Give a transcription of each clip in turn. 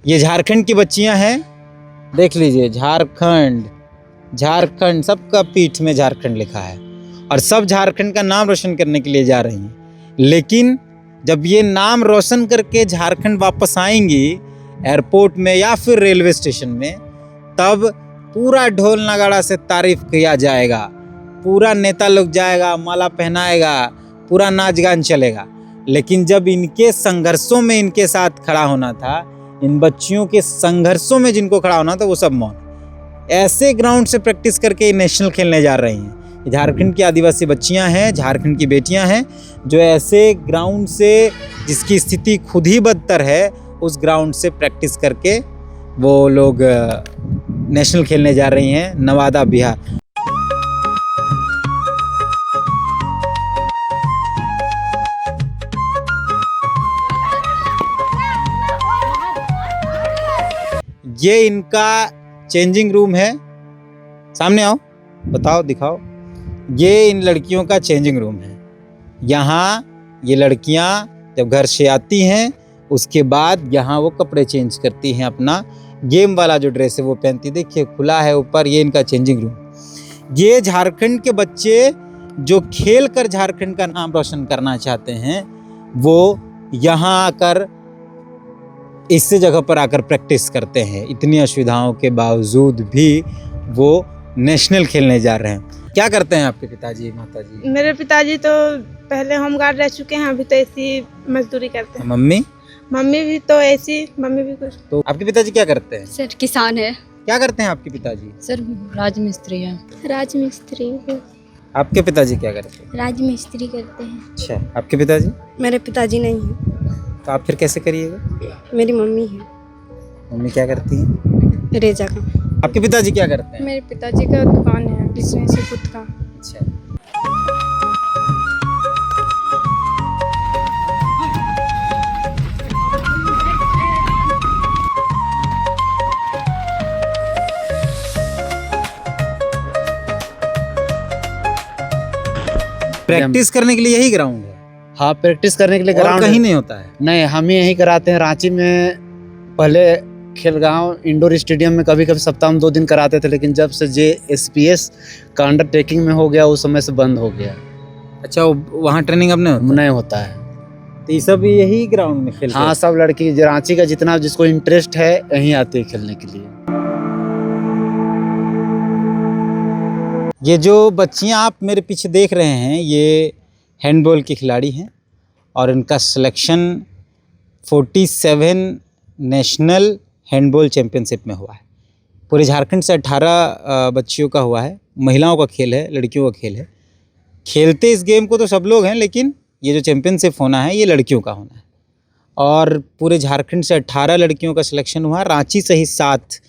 ये झारखंड की बच्चियां हैं, देख लीजिए, झारखंड, झारखंड, सबका पीठ में झारखंड लिखा है और सब झारखंड का नाम रोशन करने के लिए जा रही हैं। लेकिन जब ये नाम रोशन करके झारखंड वापस आएंगी एयरपोर्ट में या फिर रेलवे स्टेशन में, तब पूरा ढोल नगाड़ा से तारीफ किया जाएगा, पूरा नेता लोग जाएगा, माला पहनाएगा, पूरा नाच गान चलेगा। लेकिन जब इनके संघर्षों में इनके साथ खड़ा होना था, इन बच्चियों के संघर्षों में जिनको खड़ा होना था, वो सब मौन। ऐसे ग्राउंड से प्रैक्टिस करके नेशनल खेलने जा रही हैं। झारखंड की आदिवासी बच्चियां हैं, झारखंड की बेटियां हैं, जो ऐसे ग्राउंड से, जिसकी स्थिति खुद ही बदतर है, उस ग्राउंड से प्रैक्टिस करके वो लोग नेशनल खेलने जा रही हैं, नवादा, बिहार। ये इनका चेंजिंग रूम है, सामने आओ, बताओ, दिखाओ। ये इन लड़कियों का चेंजिंग रूम है। यहाँ ये लड़कियाँ जब घर से आती हैं, उसके बाद यहाँ वो कपड़े चेंज करती हैं, अपना गेम वाला जो ड्रेस है वो पहनती। देखिए खुला है ऊपर, ये इनका चेंजिंग रूम। ये झारखंड के बच्चे जो खेल कर झारखंड का नाम रोशन करना चाहते हैं, वो यहाँ आकर, इस जगह पर आकर प्रैक्टिस करते हैं। इतनी असुविधाओं के बावजूद भी वो नेशनल खेलने जा रहे हैं। क्या करते हैं आपके पिताजी, माताजी? मेरे पिताजी तो पहले होमगार्ड रह चुके हैं, अभी तो ऐसी मजदूरी करते हैं। मम्मी? मम्मी भी तो ऐसी, मम्मी भी कुछ। तो आपके पिताजी क्या करते हैं? सर किसान है। क्या करते हैं आपके पिताजी? सर राजमिस्त्री है। राजमिस्त्री। आपके पिताजी क्या करते हैं? राजमिस्त्री करते हैं। अच्छा, आपके पिताजी? मेरे पिताजी नहीं है, तो आप फिर कैसे करिएगा? मेरी मम्मी है। मम्मी क्या करती हैं? रेजा का। आपके पिताजी क्या करते हैं? मेरे पिताजी का दुकान है, बिजनेस है खुद का। अच्छा, प्रैक्टिस करने के लिए यही ग्राउंड है? हाँ, प्रैक्टिस करने के लिए और ग्राउंड कहीं नहीं होता है? नहीं, हम ही यहीं कराते हैं। रांची में पहले खेलगांव इंडोर स्टेडियम में कभी कभी सप्ताह में 2 दिन कराते थे, लेकिन जब से JSPS का अंडरटेकिंग में हो गया, उस समय से बंद हो गया। अच्छा, वहाँ ट्रेनिंग अब नहीं होता है। तो ये सब यही ग्राउंड में खेलते हैं? हाँ, सब लड़की रांची का जितना जिसको इंटरेस्ट है यहीं आते हैं खेलने के लिए। ये जो बच्चियां आप मेरे पीछे देख रहे हैं, ये हैंडबॉल की खिलाड़ी हैं और इनका सिलेक्शन 47 नेशनल हैंडबॉल चैम्पियनशिप में हुआ है। पूरे झारखंड से 18 बच्चियों का हुआ है। महिलाओं का खेल है, लड़कियों का खेल है। खेलते इस गेम को तो सब लोग हैं, लेकिन ये जो चैम्पियनशिप होना है, ये लड़कियों का होना है। और पूरे झारखंड से 18 लड़कियों का सिलेक्शन हुआ। रांची से ही 7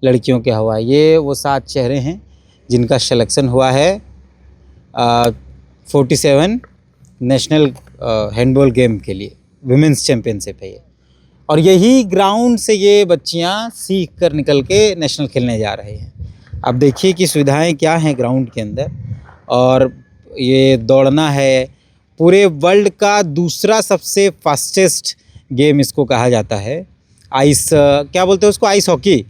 लड़कियों का हुआ है। ये वो 7 चेहरे हैं जिनका सिलेक्शन हुआ है 47 नेशनल हैंडबॉल गेम के लिए। विमेंस चैम्पियनशिप है ये। और यही ग्राउंड से ये बच्चियां सीख कर निकल के नेशनल खेलने जा रहे हैं। अब देखिए कि सुविधाएं क्या हैं ग्राउंड के अंदर। और ये दौड़ना है, पूरे वर्ल्ड का दूसरा सबसे फास्टेस्ट गेम इसको कहा जाता है। आइस, क्या बोलते हैं उसको, आइस हॉकी।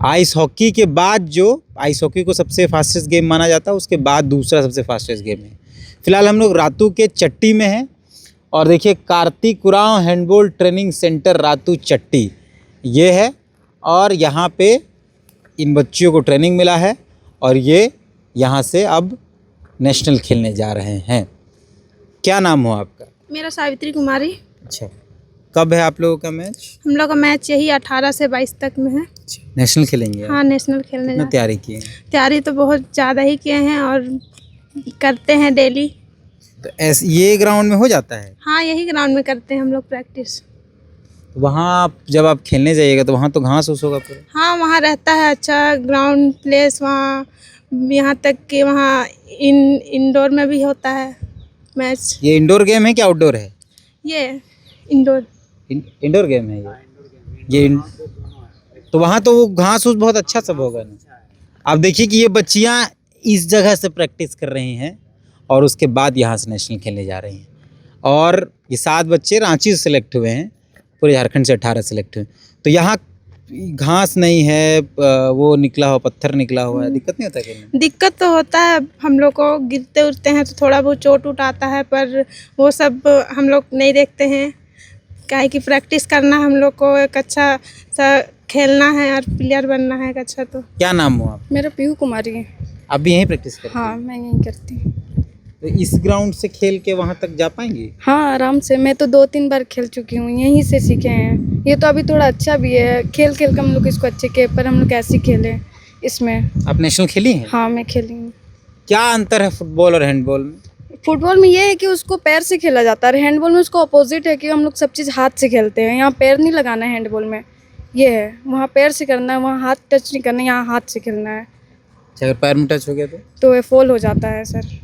आइस हॉकी के बाद, जो आइस हॉकी को सबसे फास्टेस्ट गेम माना जाता है, उसके बाद दूसरा सबसे फास्टेस्ट गेम है। फिलहाल हम लोग रातू के चट्टी में हैं और देखिए Kartik Oraon handball training centre Ratu Chatti ये है। और यहाँ पे इन बच्चियों को ट्रेनिंग मिला है और ये यहाँ से अब नेशनल खेलने जा रहे हैं। क्या नाम हो आपका? मेरा सावित्री कुमारी। अच्छा, कब है आप लोगों का मैच? हम लोग का मैच यही 18 से 22 तक में है। नेशनल खेलेंगे आप? हाँ, नेशनल खेलने कितना तैयारी किए हैं? तैयारी तो बहुत ज़्यादा ही किए हैं और करते हैं डेली। तो ऐसे ये ग्राउंड में हो जाता है? हाँ, यही ग्राउंड में करते हैं हम लोग प्रैक्टिस। वहाँ जब आप खेलने जाइएगा तो वहाँ तो घास उस होगा पूरा? हाँ, वहाँ रहता है अच्छा ग्राउंड प्लेस वहाँ। यहाँ तक कि वहाँ इंडोर में भी होता है मैच। ये इंडोर गेम है कि आउटडोर है? ये इंडोर इंडोर गेम है तो वहाँ तो वो घास उस बहुत अच्छा सब होगा ना। आप देखिए कि ये बच्चियाँ इस जगह से प्रैक्टिस कर रही हैं और उसके बाद यहाँ से नेशनल खेलने जा रही हैं। और ये 7 बच्चे रांची से सिलेक्ट हुए हैं पूरे झारखंड से 18 सेलेक्ट हुए। तो यहाँ घास नहीं है, वो निकला हुआ पत्थर निकला हुआ है, दिक्कत नहीं होता खेलने में? दिक्कत तो होता है, हम लोग को गिरते उड़ते हैं तो थोड़ा बहुत चोट उठ आता है, पर वो सब हम लोग नहीं देखते हैं। क्या है कि प्रैक्टिस करना, हम लोग को एक अच्छा सा खेलना है और प्लेयर बनना है एक अच्छा। तो क्या नाम हो आप? मेरा पीहू कुमारी है। आप भी यहीं प्रैक्टिस करते हाँ, हैं? मैं यहीं करती हूँ। तो इस ग्राउंड से खेल के वहाँ तक जा पाएंगे? हाँ, आराम से। मैं तो 2-3 बार खेल चुकी हूँ, यहीं से सीखे हैं। ये तो अभी थोड़ा अच्छा भी है, खेल खेल कर हम लोग इसको अच्छे के, पर हम लोग कैसे खेले इसमें। आप नेशनल खेली हैं? हाँ, मैं खेली हूँ। क्या अंतर है फुटबॉल और हैंडबॉल में? फुटबॉल में ये है कि उसको पैर से खेला जाता है, हैंडबॉल में उसको अपोजिट है कि हम लोग सब चीज़ हाथ से खेलते हैं। यहाँ पैर नहीं लगाना है हैंडबॉल में, ये है। वहाँ पैर से करना है, वहाँ हाथ टच नहीं करना है, यहाँ हाथ से खेलना है। अच्छा, अगर पैर में टच हो गया तो ये फॉल हो जाता है सर।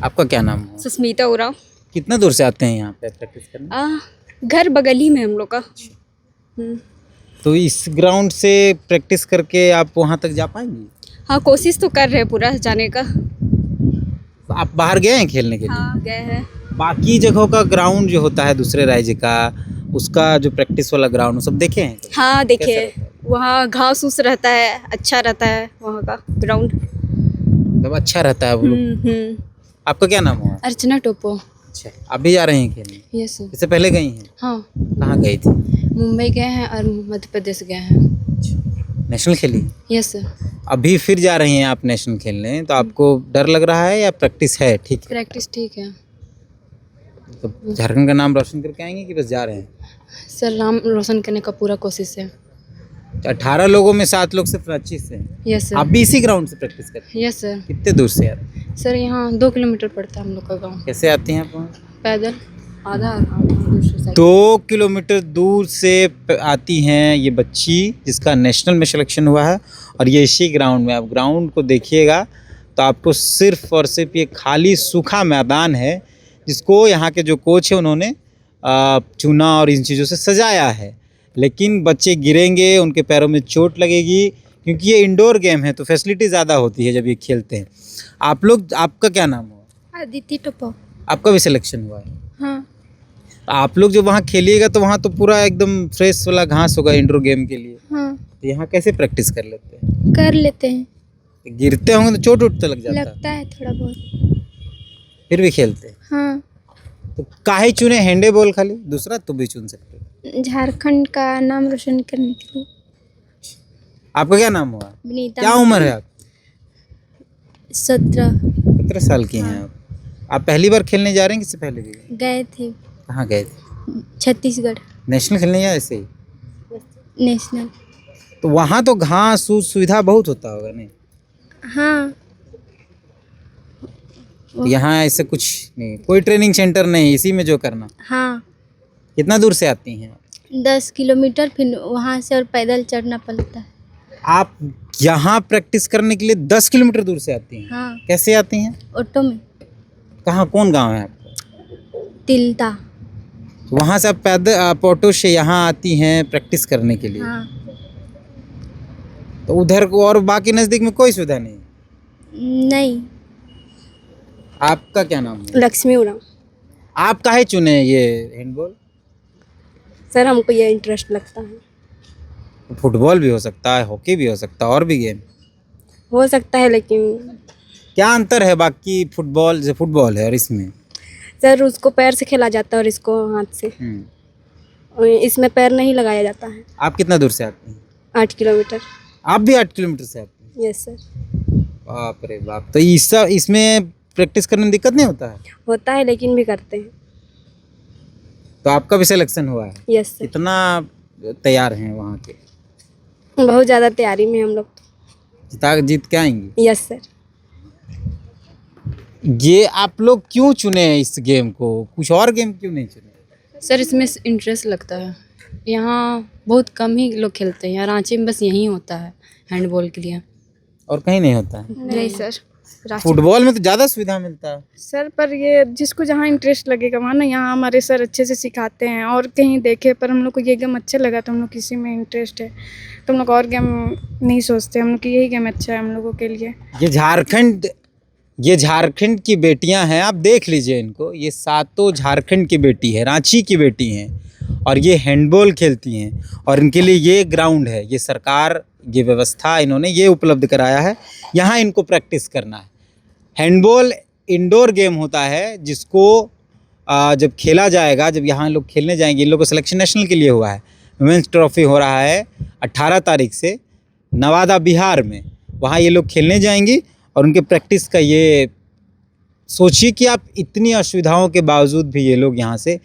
आपका क्या नाम है? सुस्मिता उराव। कितना दूर से आते हैं यहाँ पे प्रैक्टिस करने? घर बगल ही में हम लोग का। तो इस ग्राउंड से प्रैक्टिस करके आप वहाँ तक जा पाएंगी? हाँ, कोशिश तो कर रहे हैं पूरा जाने का। तो आप बाहर गए हैं खेलने के लिए? हाँ, गए हैं। बाकी जगहों का ग्राउंड जो होता है दूसरे राज्य का, उसका जो प्रैक्टिस वाला ग्राउंड, वो सब देखे हैं? हाँ, कैसा देखिए रहता है? वहाँ घास उस रहता है, अच्छा रहता है वहाँ का ग्राउंड। मतलब अच्छा रहता है वो लोग। आपका क्या नाम हुआ? अर्चना टोपो। अच्छा, आप भी जा रहे हैं खेलने? Yes sir. इससे पहले गई हैं? हाँ, कहाँ गई थी? मुंबई गए हैं और मध्य प्रदेश गए हैं। नेशनल खेली? Yes sir. अभी फिर जा रही हैं आप नेशनल खेलने, तो आपको डर लग रहा है या प्रैक्टिस है ठीक है? प्रैक्टिस ठीक है तो झारखंड का नाम रोशन करके आएंगे कि बस जा रहे हैं? सर, नाम रोशन करने का पूरा कोशिश है। 18 लोगों में 7 लोग सिर्फ रांची से हैं। Yes sir. आप भी इसी ग्राउंड से प्रैक्टिस करते हैं? Yes sir. कितने दूर से आते हैं? सर, यहाँ 2 किलोमीटर पड़ता है हम लोग का गाँव। कैसे आती हैं आप वहाँ? पैदल आधा दूसरी साइड। 2 किलोमीटर दूर से आती हैं ये बच्ची, जिसका नेशनल में सिलेक्शन हुआ है, और ये इसी ग्राउंड में। आप ग्राउंड को देखिएगा तो आपको सिर्फ और सिर्फ ये खाली सूखा मैदान है, जिसको यहाँ के जो कोच है उन्होंने चुना और इन चीज़ों से सजाया है। लेकिन बच्चे गिरेंगे, उनके पैरों में चोट लगेगी, क्योंकि ये इंडोर गेम है तो फैसिलिटी ज़्यादा होती है जब ये खेलते हैं। आप लोग, आपका क्या नाम हुआ? अदिति टोपो। आपका भी सिलेक्शन हुआ है? हाँ। आप लोग जो वहाँ खेलिएगा तो वहाँ तो पूरा एकदम फ्रेश वाला घास होगा इंडोर गेम के लिए। हाँ, तो यहाँ कैसे प्रैक्टिस कर लेते हैं? कर लेते हैं। गिरते होंगे तो चोट उठते लग जाता है, लगता है थोड़ा बहुत। फिर भी खेलते हैं। हाँ, तो काहे चुने हैंडबॉल खाली? दूसरा तो भी चुन सकते हो। झारखंड का नाम रोशन करने के लिए। आपका क्या नाम हुआ? विनीता। क्या उम्र है आप? 17 17 साल की हैं आप पहली बार खेलने जा रहे हैं? किससे पहले भी गए? गए थे कहाँ गए थे? छत्तीसगढ़ नेशनल खेलने या ऐसे ही? नेशनल। तो वहाँ तो घास सुविधा बहुत होता होगा नहीं? हाँ, तो यहाँ ऐसे कुछ नहीं, कोई ट्रेनिंग सेंटर नहीं, इसी में जो करना। हाँ। कितना दूर से आती हैं? 10 किलोमीटर, फिर वहाँ से और पैदल चढ़ना पड़ता है। आप यहाँ प्रैक्टिस करने के लिए 10 किलोमीटर दूर से आती हैं? हाँ। कैसे आती हैं? ऑटो में। कहाँ, कौन गांव है आपका? तिलता। वहाँ से आप पैदल, आप ऑटो से यहाँ आती हैं प्रैक्टिस करने के लिए? हाँ। तो उधर को और बाकी नज़दीक में कोई सुविधा नहीं? नहीं। आपका क्या नाम है? लक्ष्मी उराव। आप काहे चुने ये हैंडबॉल? सर, हमको ये इंटरेस्ट लगता है। फुटबॉल भी हो सकता है, हॉकी भी हो सकता है, और भी गेम हो सकता है, लेकिन क्या अंतर है बाकी फुटबॉल जो फुटबॉल है और इसमें? सर, उसको पैर से खेला जाता है और इसको हाथ से। और इसमेमें पैर नहीं लगाया जाता है। आप कितना दूर से आते हैं? 8 किलोमीटर। आप भी 8 किलोमीटर से आते हैं? Yes sir. बाप रे बाप। तो इसमें प्रैक्टिस करने में दिक्कत नहीं होता है? होता है, लेकिन भी करते हैं। तो आपका भी सिलेक्शन हुआ है? Yes sir. कितना तैयार हैं वहाँ के? बहुत ज़्यादा तैयारी में हम लोग। जीत के आएंगे? Yes sir. ये आप लोग क्यों चुने इस गेम को? कुछ और गेम क्यों नहीं चुने? सर, इसमें इंटरेस्ट लगता है। यहाँ बहुत कम ही लोग खेलते हैं, यहाँ रांची में बस यहीं होता है हैंडबॉल के लिए। और कहीं नहीं होता है? नहीं सर। फुटबॉल में तो ज़्यादा सुविधा मिलता है। सर, पर ये जिसको जहाँ इंटरेस्ट लगेगा वहाँ ना, यहाँ हमारे सर अच्छे से सिखाते हैं। और कहीं देखे, पर हम लोग को ये गेम अच्छा लगा तो हम लोग किसी में इंटरेस्ट है, तो हम लोग और गेम नहीं सोचते। हम लोग की यही गेम अच्छा है हम लोगों के लिए। ये झारखंड की बेटियां हैं, आप देख लीजिए इनको। ये 7 झारखंड की बेटी है, रांची की बेटी हैं, और ये हैंडबॉल खेलती हैं और इनके लिए ये ग्राउंड है, ये सरकार, ये व्यवस्था इन्होंने ये उपलब्ध कराया है, यहाँ इनको प्रैक्टिस करना है। हैंडबॉल इंडोर गेम होता है जिसको जब खेला जाएगा, जब यहाँ लोग खेलने जाएंगे, इन लोगों को सिलेक्शन नेशनल के लिए हुआ है। वुमेंस ट्रॉफी हो रहा है 18 तारीख से नवादा बिहार में, वहाँ ये लोग खेलने जाएंगी और उनके प्रैक्टिस का ये सोचिए कि आप इतनी असुविधाओं के बावजूद भी ये लोग यहाँ से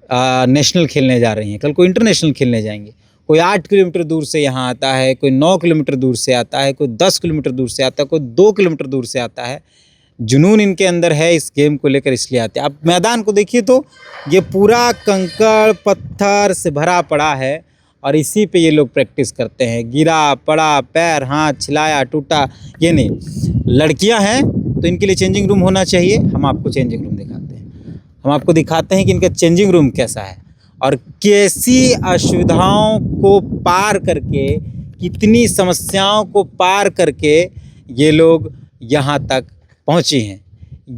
नेशनल खेलने जा रही हैं, कल को इंटरनेशनल खेलने जाएंगे। कोई 8 किलोमीटर दूर से यहाँ आता है, कोई 9 किलोमीटर दूर से आता है, कोई 10 किलोमीटर दूर से आता है, कोई 2 किलोमीटर दूर से आता है। जुनून इनके अंदर है इस गेम को लेकर, इसलिए आते हैं। आप मैदान को देखिए तो ये पूरा कंकड़ पत्थर से भरा पड़ा है और इसी पे ये लोग प्रैक्टिस करते हैं। गिरा पड़ा, पैर हाथ छिलाया टूटा, ये नहीं। लड़कियां हैं तो इनके लिए चेंजिंग रूम होना चाहिए। हम आपको चेंजिंग रूम दिखाते हैं, हम आपको दिखाते हैं कि इनका चेंजिंग रूम कैसा है और कैसी असुविधाओं को पार करके, कितनी समस्याओं को पार करके ये लोग यहाँ तक पहुँची हैं।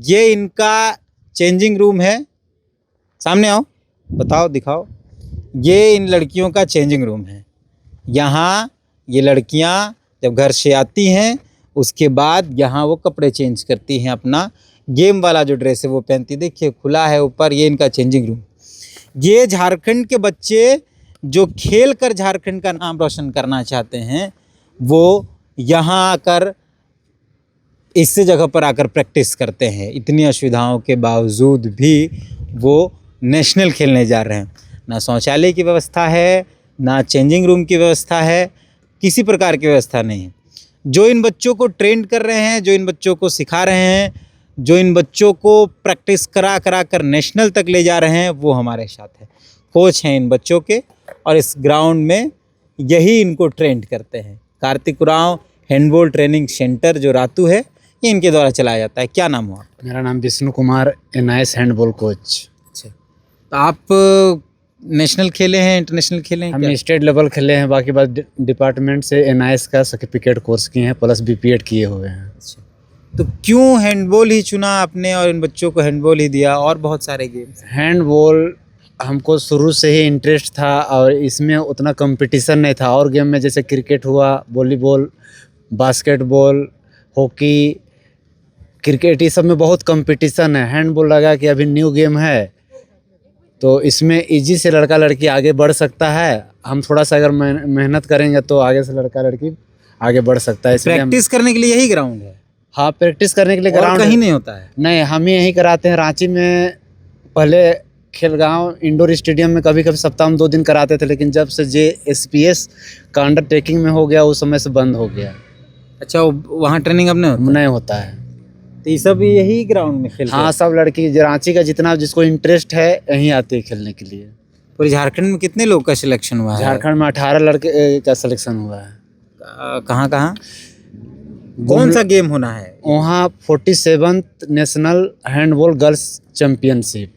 ये इनका चेंजिंग रूम है, सामने आओ, बताओ, दिखाओ। ये इन लड़कियों का चेंजिंग रूम है। यहाँ ये लड़कियाँ जब घर से आती हैं उसके बाद यहाँ वो कपड़े चेंज करती हैं, अपना गेम वाला जो ड्रेस है वो पहनती। देखिए खुला है ऊपर, ये इनका चेंजिंग रूम। ये झारखंड के बच्चे जो खेल कर झारखंड का नाम रोशन करना चाहते हैं वो यहाँ आकर इस जगह पर आकर प्रैक्टिस करते हैं। इतनी असुविधाओं के बावजूद भी वो नेशनल खेलने जा रहे हैं। ना शौचालय की व्यवस्था है, ना चेंजिंग रूम की व्यवस्था है, किसी प्रकार की व्यवस्था नहीं है। जो इन बच्चों को ट्रेन कर रहे हैं, जो इन बच्चों को सिखा रहे हैं, जो इन बच्चों को प्रैक्टिस करा करा कर नेशनल तक ले जा रहे हैं, वो हमारे साथ है। कोच हैं इन बच्चों के और इस ग्राउंड में यही इनको ट्रेंड करते हैं। Kartik Oraon handball training centre जो रातू है, ये इनके द्वारा चलाया जाता है। क्या नाम हुआ? मेरा नाम Vishnu Kumar, NIS handball coach. अच्छा, तो आप नेशनल खेले हैं, इंटरनेशनल खेले हैं? हम स्टेट लेवल खेले हैं, बाकी बात डिपार्टमेंट से NIS का सर्टिफिकेट कोर्स किए हैं, प्लस BPEड किए हुए हैं। अच्छा, तो क्यों हैंडबॉल ही चुना आपने और इन बच्चों को हैंडबॉल ही दिया और बहुत सारे गेम्स? हैंडबॉल हमको शुरू से ही इंटरेस्ट था और इसमें उतना कंपटीशन नहीं था। और गेम में जैसे क्रिकेट हुआ, वॉलीबॉल, बास्केटबॉल, हॉकी, क्रिकेट, ये सब में बहुत कंपटीशन है। हैंडबॉल लगा कि अभी न्यू गेम है तो इसमें इजी से लड़का लड़की आगे बढ़ सकता है। हम थोड़ा सा अगर मेहनत करेंगे तो आगे से लड़का लड़की आगे बढ़ सकता है। प्रैक्टिस करने के लिए यही ग्राउंड है? हाँ, प्रैक्टिस करने के लिए और ग्राउंड कहीं नहीं होता है? नहीं, हम ही यहीं कराते हैं। रांची में पहले खेलगांव इंडोर स्टेडियम में कभी कभी सप्ताह में 2 दिन कराते थे, लेकिन जब से JSPS का अंडरटेकिंग में हो गया उस समय से बंद हो गया। अच्छा, वहाँ ट्रेनिंग अब नहीं होता है। तो ये सब यही ग्राउंड में खेलते हैं? हाँ, सब लड़की रांची का जितना जिसको इंटरेस्ट है यहीं आते हैं खेलने के लिए। पूरे झारखंड में कितने लोग का सिलेक्शन हुआ है? झारखंड में 18 लड़के का सिलेक्शन हुआ है। कहाँ कहाँ, कौन सा गेम होना है वहाँ? 47th national handball girls championship.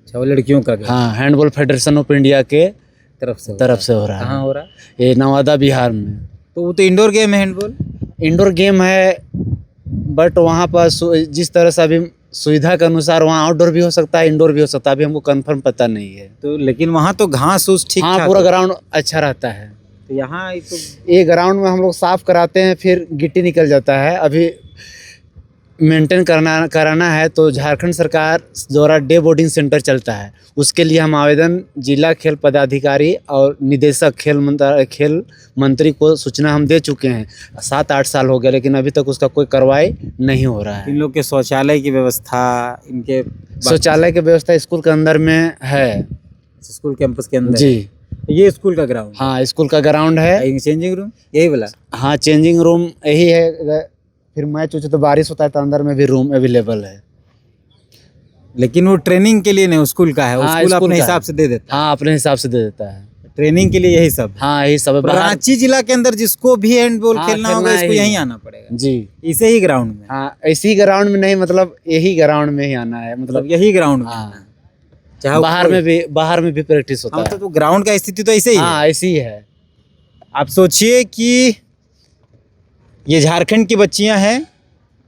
अच्छा, वो लड़कियों का game? हाँ, हैंडबॉल फेडरेशन ऑफ इंडिया के तरफ से हो रहा है। कहाँ हो रहा है? ये नवादा बिहार में। तो वो तो इंडोर गेम है हैंडबॉल? इंडोर गेम है, बट वहाँ पर जिस तरह से अभी सुविधा के अनुसार वहाँ आउटडोर भी हो सकता है, इंडोर भी हो सकता है। अभी हमको कंफर्म पता नहीं है। तो लेकिन वहाँ तो घास उस ठीक हाँ, ठाक पूरा है। ग्राउंड अच्छा रहता है। तो यहाँ तो ये ग्राउंड में हम लोग साफ कराते हैं, फिर गिट्टी निकल जाता है। अभी मेंटेन कराना है तो झारखंड सरकार द्वारा डे बोर्डिंग सेंटर चलता है। उसके लिए हम आवेदन जिला खेल पदाधिकारी और निदेशक खेल मंत्री को सूचना हम दे चुके हैं। 7-8 साल हो गया, लेकिन अभी तक उसका कोई कार्रवाई नहीं हो रहा है। इन लोग के शौचालय की व्यवस्था, इनके शौचालय की व्यवस्था स्कूल के अंदर में है, स्कूल कैंपस के अंदर? जी, ये स्कूल का ग्राउंड? हाँ, स्कूल का ग्राउंड है। चेंजिंग रूम यही वाला? हाँ, चेंजिंग रूम यही है। फिर मैच हो तो बारिश होता है तो अंदर में भी रूम अवेलेबल है। लेकिन वो ट्रेनिंग के लिए नहीं, स्कूल का है। हाँ, स्कूल स्कूल अपने का हिसाब है। से दे देता है? हाँ, अपने हिसाब से दे देता है। ट्रेनिंग के लिए यही सब? हाँ, यही सब है। रांची जिला के अंदर जिसको भी हैंडबॉल हाँ, खेलना होगा, खेलना इसको ही यहीं आना पड़ेगा? जी, इसे ही ग्राउंड में? हाँ, इसी ग्राउंड में नहीं, मतलब यही ग्राउंड में ही आना है। मतलब यही ग्राउंड में? हाँ, चाहे बाहर में भी प्रैक्टिस होता है। तो ग्राउंड का स्थिति तो ऐसे ही है? हाँ, ऐसी ही है। आप सोचिए कि ये झारखंड की बच्चियां हैं,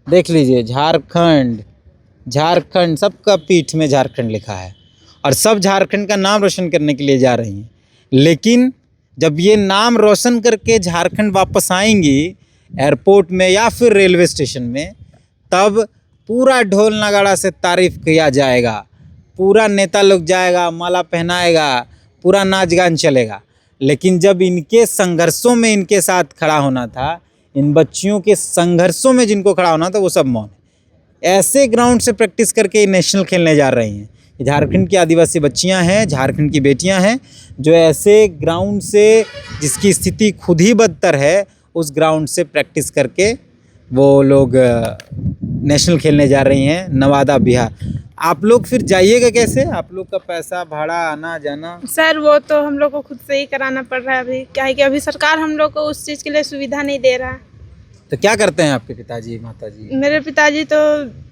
देख लीजिए, झारखंड, झारखंड, सबका पीठ में झारखंड लिखा है और सब झारखंड का नाम रोशन करने के लिए जा रही हैं। लेकिन जब ये नाम रोशन करके झारखंड वापस आएंगी एयरपोर्ट में या फिर रेलवे स्टेशन में, तब पूरा ढोल नगाड़ा से तारीफ किया जाएगा, पूरा नेता लोग जाएगा, माला पहनाएगा, पूरा नाच गान चलेगा। लेकिन जब इनके संघर्षों में इनके साथ खड़ा होना था, इन बच्चियों के संघर्षों में जिनको खड़ा होना था, वो सब मौन है। ऐसे ग्राउंड से प्रैक्टिस करके नेशनल खेलने जा रही हैं। झारखंड की आदिवासी बच्चियां हैं, झारखंड की बेटियां हैं, जो ऐसे ग्राउंड से जिसकी स्थिति खुद ही बदतर है, उस ग्राउंड से प्रैक्टिस करके वो लोग नेशनल खेलने जा रही हैं नवादा बिहार। आप लोग फिर जाइएगा कैसे? आप लोग का पैसा भाड़ा आना जाना? सर वो तो हम लोग को खुद से ही कराना पड़ रहा है अभी, क्या है कि अभी सरकार हम लोग को उस चीज़ के लिए सुविधा नहीं दे रहा है। तो क्या करते हैं आपके पिताजी माताजी? मेरे पिताजी तो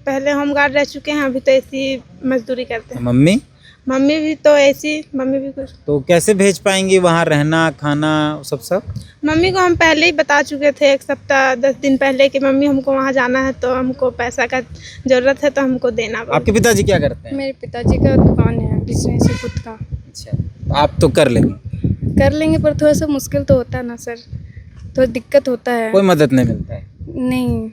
पहले होमगार्ड रह चुके हैं, अभी तो ऐसी मजदूरी करते हैं। मम्मी? मम्मी भी तो ऐसी, मम्मी भी कुछ। तो कैसे भेज पाएंगी वहाँ रहना खाना सब? मम्मी को हम पहले ही बता चुके थे 1 सप्ताह 10 दिन पहले कि मम्मी हमको वहाँ जाना है, तो हमको पैसा का ज़रूरत है, तो हमको देना पड़ेगा। आपके पिताजी क्या करते हैं? मेरे पिताजी का दुकान है, बिजनेस है खुद का। अच्छा, तो आप तो कर लेंगे, पर थोड़ा सा मुश्किल तो होता है ना सर, थोड़ा दिक्कत होता है। कोई मदद नहीं मिलता है? नहीं,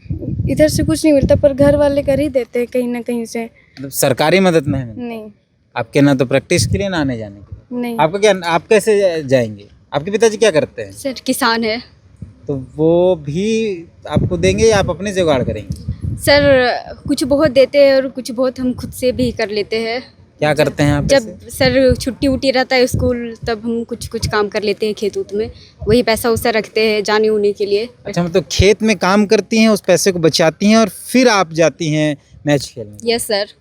इधर से कुछ नहीं मिलता, पर घर वाले कर ही देते हैं कहीं ना कहीं से। मतलब सरकारी मदद नहीं मिलती? नहीं आपके ना तो प्रैक्टिस के लिए ना आने जाने के लिए? नहीं। आपका क्या, आप कैसे जाएंगे? आपके पिताजी क्या करते हैं? सर किसान है। तो वो भी आपको देंगे या आप अपने जुगाड़ करेंगे? सर कुछ बहुत देते हैं और कुछ बहुत हम खुद से भी कर लेते हैं। क्या करते हैं आप जब ऐसे? सर छुट्टी उट्टी रहता है स्कूल, तब हम कुछ काम कर लेते हैं खेत उत में, वही पैसा उसा रखते हैं जाने उने के लिए। अच्छा, मतलब खेत में काम करती हैं, उस पैसे को बचाती हैं और फिर आप जाती हैं मैच खेलने? Yes sir.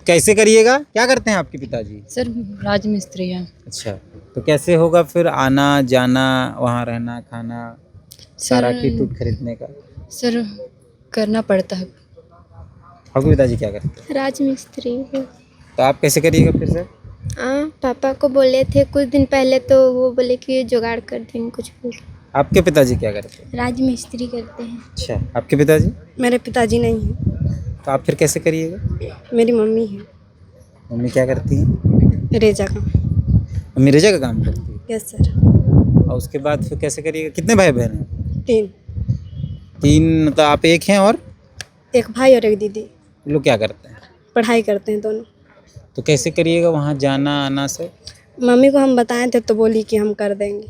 कैसे करिएगा? क्या करते हैं आपके पिताजी? सर राजमिस्त्री हैं। अच्छा, तो कैसे होगा फिर आना जाना, वहाँ रहना खाना, सारा किट उट खरीदने का? सर करना पड़ता है। आपके पिताजी क्या करते हैं? राजमिस्त्री है। तो आप कैसे करिएगा फिर सर? हाँ, पापा को बोले थे कुछ दिन पहले, तो वो बोले कि जुगाड़ कर देंगे कुछ भी। आपके पिताजी क्या करते हैं? राजमिस्त्री करते हैं। अच्छा, आपके पिताजी? मेरे पिताजी नहीं हैं, तो आप फिर कैसे करिएगा? मेरी मम्मी है, मम्मी क्या करती हैं? रेजा का। मम्मी रेजा का काम करती है। Yes sir. और उसके बाद फिर कैसे करिएगा? कितने भाई बहन हैं? 3, 3, मतलब आप एक हैं और एक भाई और एक दीदी, लोग क्या करते हैं? पढ़ाई करते हैं दोनों। तो कैसे करिएगा वहाँ जाना आना से? मम्मी को हम बताए थे तो बोली कि हम कर देंगे।